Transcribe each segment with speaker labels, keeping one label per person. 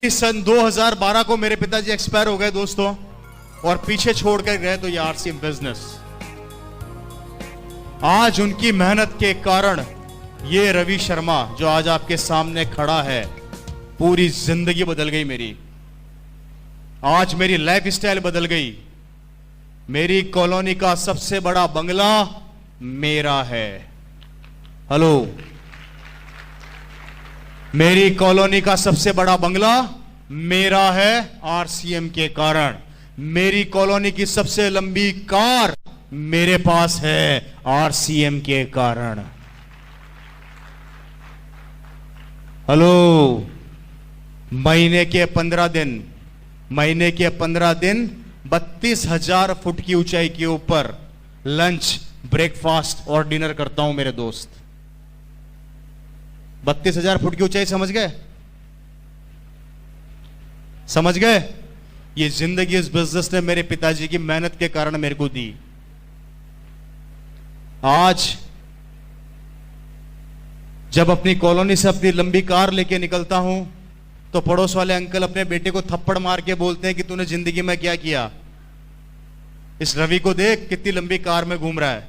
Speaker 1: सन 2012 को मेरे पिताजी एक्सपायर हो गए दोस्तों, और पीछे छोड़कर गए तो ये आरसीएम बिजनेस। आज उनकी मेहनत के कारण ये रवि शर्मा जो आज आपके सामने खड़ा है, पूरी जिंदगी बदल गई मेरी। आज मेरी लाइफ स्टाइल बदल गई। मेरी कॉलोनी का सबसे बड़ा बंगला मेरा है। हेलो, मेरी कॉलोनी का सबसे बड़ा बंगला मेरा है आरसीएम के कारण। मेरी कॉलोनी की सबसे लंबी कार मेरे पास है आरसीएम के कारण। हेलो, महीने के 15 दिन 32,000 फुट की ऊंचाई के ऊपर लंच, ब्रेकफास्ट और डिनर करता हूं मेरे दोस्त। 32,000 फुट की ऊंचाई, समझ गए? समझ गए? ये जिंदगी इस बिजनेस ने मेरे पिताजी की मेहनत के कारण मेरे को दी। आज जब अपनी कॉलोनी से अपनी लंबी कार लेके निकलता हूं तो पड़ोस वाले अंकल अपने बेटे को थप्पड़ मार के बोलते हैं कि तूने जिंदगी में क्या किया, इस रवि को देख कितनी लंबी कार में घूम रहा है।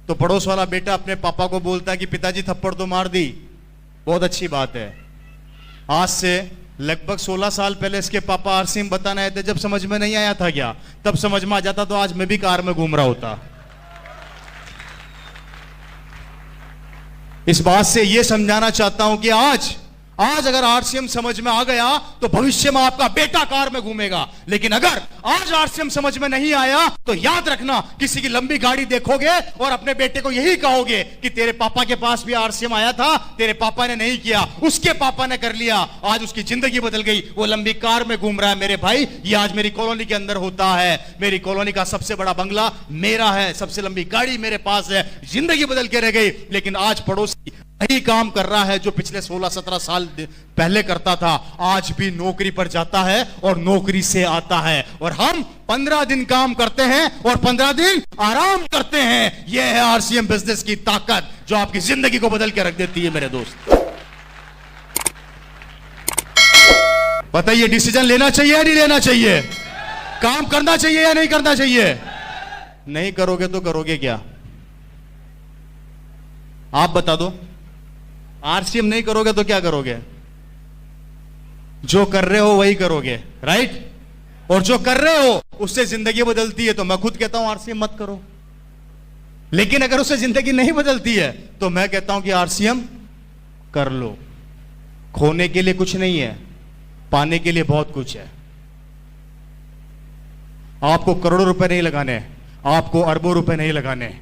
Speaker 1: तो पड़ोस वाला बेटा अपने पापा को बोलता है कि पिताजी थप्पड़ तो मार दी, बहुत अच्छी बात है। आज से लगभग 16 साल पहले इसके पापा आरसीएम बताने आए थे। जब समझ में नहीं आया था क्या, तब समझ में आ जाता तो आज मैं भी कार में घूम रहा होता। इस बात से यह समझाना चाहता हूं कि आज अगर आरसीएम समझ में आ गया तो भविष्य में आपका बेटा कार में घूमेगा। लेकिन अगर आज आरसीएम समझ में नहीं आया तो याद रखना, किसी की लंबी गाड़ी देखोगे और अपने बेटे को यही कहोगे कि तेरे पापा के पास भी आरसीएम आया था, तेरे पापा ने नहीं किया, उसके पापा ने कर लिया, आज उसकी जिंदगी बदल गई, वो लंबी कार में घूम रहा है। मेरे भाई, ये आज मेरी कॉलोनी के अंदर होता है। मेरी कॉलोनी का सबसे बड़ा बंगला मेरा है, सबसे लंबी गाड़ी मेरे पास है, जिंदगी बदल के रह गई। लेकिन आज पड़ोसी वही काम कर रहा है जो पिछले 16-17 साल पहले करता था। आज भी नौकरी पर जाता है और नौकरी से आता है, और हम 15 दिन काम करते हैं और 15 दिन आराम करते हैं। यह है आरसीएम बिजनेस की ताकत, जो आपकी जिंदगी को बदल के रख देती है मेरे दोस्त। बताइए, डिसीजन लेना चाहिए या नहीं लेना चाहिए? काम करना चाहिए या नहीं करना चाहिए? नहीं करोगे तो करोगे क्या? आप बता दो। आरसीएम नहीं करोगे तो क्या करोगे? जो कर रहे हो वही करोगे, राइट? और जो कर रहे हो उससे जिंदगी बदलती है तो मैं खुद कहता हूं आरसीएम मत करो। लेकिन अगर उससे जिंदगी नहीं बदलती है तो मैं कहता हूं कि आरसीएम कर लो। खोने के लिए कुछ नहीं है, पाने के लिए बहुत कुछ है। आपको करोड़ों रुपए नहीं लगाने, आपको अरबों रुपए नहीं लगाने,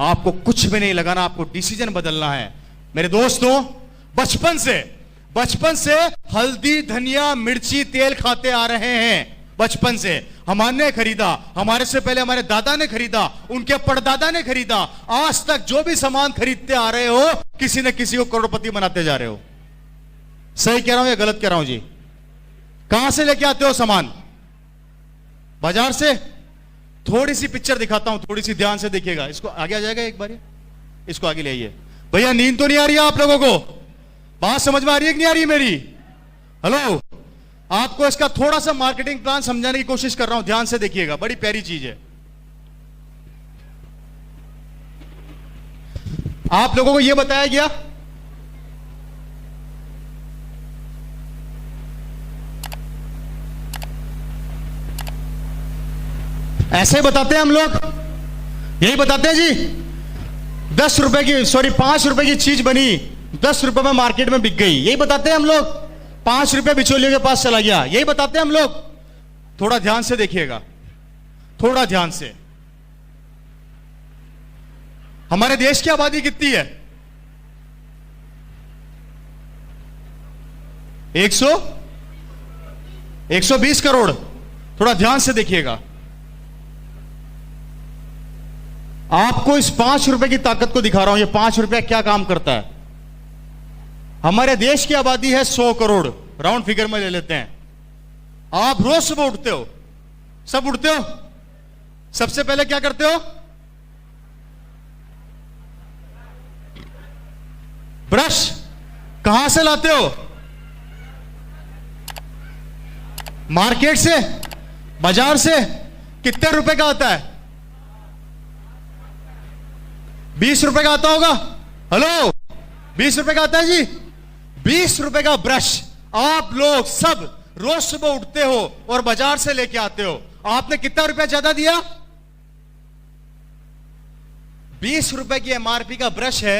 Speaker 1: आपको कुछ भी नहीं लगाना, आपको डिसीजन बदलना है। मेरे दोस्तों, बचपन से हल्दी, धनिया, मिर्ची, तेल खाते आ रहे हैं। बचपन से हमने खरीदा, हमारे से पहले हमारे दादा ने खरीदा, उनके परदादा ने खरीदा। आज तक जो भी सामान खरीदते आ रहे हो, किसी न किसी को करोड़पति बनाते जा रहे हो। सही कह रहा हूं या गलत कह रहा हूं जी? कहां से लेके आते हो सामान? बाजार से। थोड़ी सी पिक्चर दिखाता हूं, थोड़ी सी ध्यान से देखिएगा। इसको आगे आ जाएगा एक बार, इसको आगे ले आइए। भैया, नींद तो नहीं आ रही है आप लोगों को? बात समझ में आ रही है कि नहीं आ रही है मेरी? हेलो, आपको इसका थोड़ा सा मार्केटिंग प्लान समझाने की कोशिश कर रहा हूं, ध्यान से देखिएगा, बड़ी प्यारी चीज है। आप लोगों को यह बताया गया ऐसे बताते हैं हम लोग, यही बताते हैं जी। 10 रुपए की, 5 रुपए की चीज बनी, 10 रुपए में मार्केट में बिक गई, यही बताते हैं हम लोग। 5 रुपए बिचौलियों के पास चला गया, यही बताते हैं हम लोग। थोड़ा ध्यान से देखिएगा, थोड़ा ध्यान से। हमारे देश की आबादी कितनी है? 120 करोड़। थोड़ा ध्यान से देखिएगा। आपको इस 5 रुपए की ताकत को दिखा रहा हूं। ये 5 रुपया क्या काम करता है? हमारे देश की आबादी है 100 करोड़, राउंड फिगर में ले लेते हैं। आप रोज सुबह उठते हो, सब उठते हो, सबसे पहले क्या करते हो? ब्रश। कहां से लाते हो? मार्केट से, बाजार से कितने रुपए का आता है? 20 रुपए का आता होगा। हेलो, 20 रुपए का आता है जी। 20 रुपए का ब्रश आप लोग सब रोज सुबह उठते हो और बाजार से लेके आते हो। आपने कितना रुपया ज्यादा दिया? 20 रुपए की एमआरपी का ब्रश है,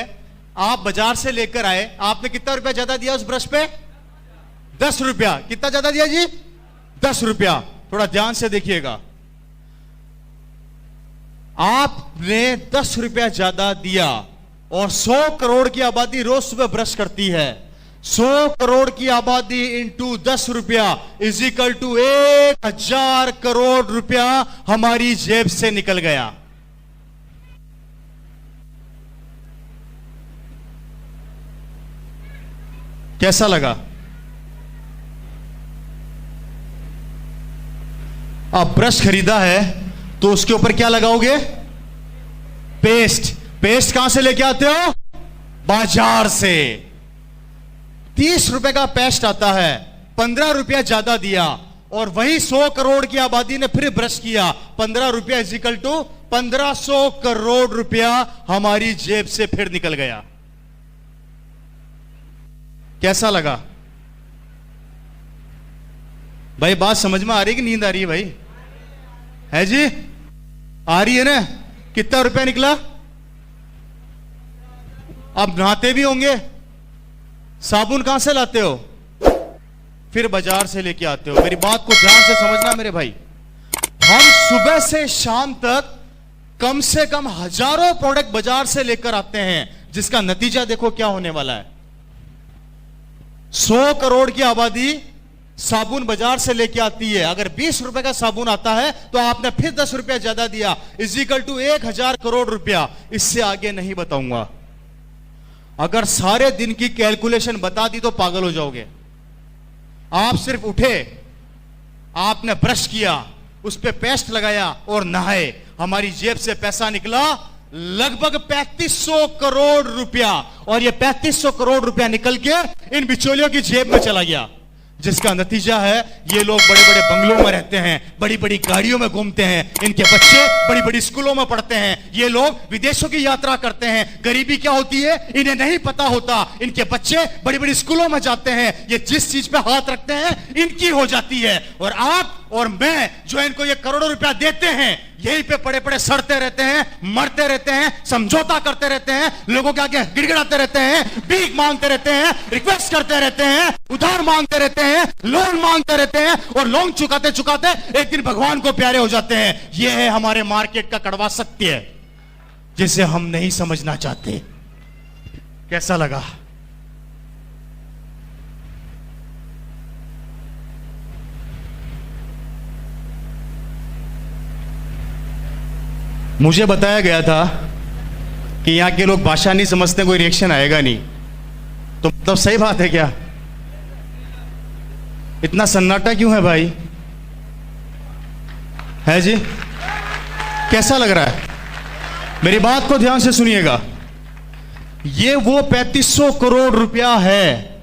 Speaker 1: आप बाजार से लेकर आए, आपने कितना रुपया ज्यादा दिया उस ब्रश पे? 10 रुपया। कितना ज्यादा दिया जी? 10 रुपया। थोड़ा ध्यान से देखिएगा, आपने 10 रुपया ज्यादा दिया और 100 करोड़ की आबादी रोज सुबह ब्रश करती है। 100 करोड़ की आबादी इंटू 10 रुपया इज इक्वल टू 1000 करोड़ रुपया हमारी जेब से निकल गया। कैसा लगा? आप ब्रश खरीदा है तो उसके ऊपर क्या लगाओगे? पेस्ट। पेस्ट कहां से लेके आते हो? बाजार से। 30 रुपए का पेस्ट आता है, 15 रुपया ज्यादा दिया और वही 100 करोड़ की आबादी ने फिर ब्रश किया। 15 रुपया इज इक्वल टू 1500 करोड़ रुपया हमारी जेब से फिर निकल गया। कैसा लगा भाई? बात समझ में आ रही है कि नींद आ रही है भाई? है जी? आ रही है ना? कितना रुपया निकला? अब नहाते भी होंगे, साबुन कहां से लाते हो? फिर बाजार से लेके आते हो। मेरी बात को ध्यान से समझना मेरे भाई, हम सुबह से शाम तक कम से कम हजारों प्रोडक्ट बाजार से लेकर आते हैं, जिसका नतीजा देखो क्या होने वाला है। 100 करोड़ की आबादी साबुन बाजार से लेके आती है। अगर 20 रुपए का साबुन आता है तो आपने फिर 10 रुपया ज्यादा दिया, इज इक्वल टू 1000 करोड़ रुपया। इससे आगे नहीं बताऊंगा। अगर सारे दिन की कैलकुलेशन बता दी तो पागल हो जाओगे। आप सिर्फ उठे, आपने ब्रश किया, उस पे पेस्ट लगाया और नहाए, हमारी जेब से पैसा निकला लगभग 3500 करोड़ रुपया। और ये 3500 करोड़ रुपया निकल के इन बिचौलियों की जेब में चला गया, जिसका नतीजा है ये लोग बड़े बड़े बंगलों में रहते हैं, बड़ी बड़ी गाड़ियों में घूमते हैं, इनके बच्चे बड़ी बड़ी स्कूलों में पढ़ते हैं, ये लोग विदेशों की यात्रा करते हैं। गरीबी क्या होती है इन्हें नहीं पता होता। इनके बच्चे बड़ी बड़ी स्कूलों में जाते हैं, ये जिस चीज पे हाथ रखते हैं इनकी हो जाती है। और आप और मैं जो इनको ये करोड़ों रुपया देते हैं, यहीं पे पड़े पड़े सड़ते रहते हैं, मरते रहते हैं, समझौता करते रहते हैं, लोगों के आगे गिड़गिड़ाते रहते हैं, भीख मांगते रहते हैं, रिक्वेस्ट करते रहते हैं, उधार मांगते रहते हैं, लोन मांगते रहते हैं और लोन चुकाते चुकाते एक दिन भगवान को प्यारे हो जाते हैं। यह है हमारे मार्केट का कड़वा सत्य, जिसे हम नहीं समझना चाहते। कैसा लगा? मुझे बताया गया था कि यहां के लोग भाषा नहीं समझते, कोई रिएक्शन आएगा नहीं, तो मतलब सही बात है क्या? इतना सन्नाटा क्यों है भाई? है जी? कैसा लग रहा है? मेरी बात को ध्यान से सुनिएगा। ये वो 3500 करोड़ रुपया है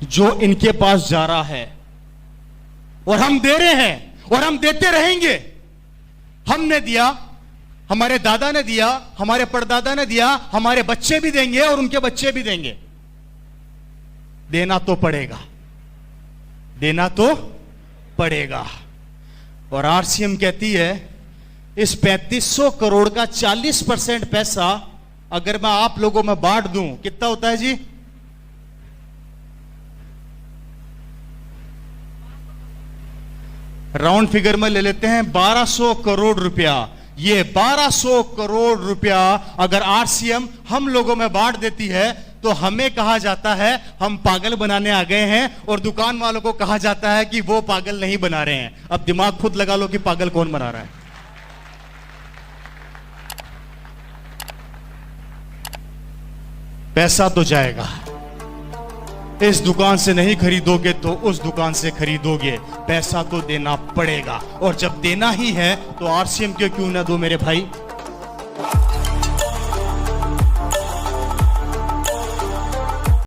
Speaker 1: जो इनके पास जा रहा है और हम दे रहे हैं और हम देते रहेंगे। हमने दिया, हमारे दादा ने दिया, हमारे परदादा ने दिया, हमारे बच्चे भी देंगे और उनके बच्चे भी देंगे। देना तो पड़ेगा, देना तो पड़ेगा। और आरसीएम कहती है इस 3500 करोड़ का 40% पैसा अगर मैं आप लोगों में बांट दूं, कितना होता है जी? राउंड फिगर में ले लेते हैं 1200 करोड़ रुपया। ये 1200 करोड़ रुपया अगर आरसीएम हम लोगों में बांट देती है तो हमें कहा जाता है हम पागल बनाने आ गए हैं, और दुकान वालों को कहा जाता है कि वो पागल नहीं बना रहे हैं। अब दिमाग खुद लगा लो कि पागल कौन बना रहा है। पैसा तो जाएगा, इस दुकान से नहीं खरीदोगे तो उस दुकान से खरीदोगे, पैसा तो देना पड़ेगा। और जब देना ही है तो आरसीएम क्यों ना दो मेरे भाई?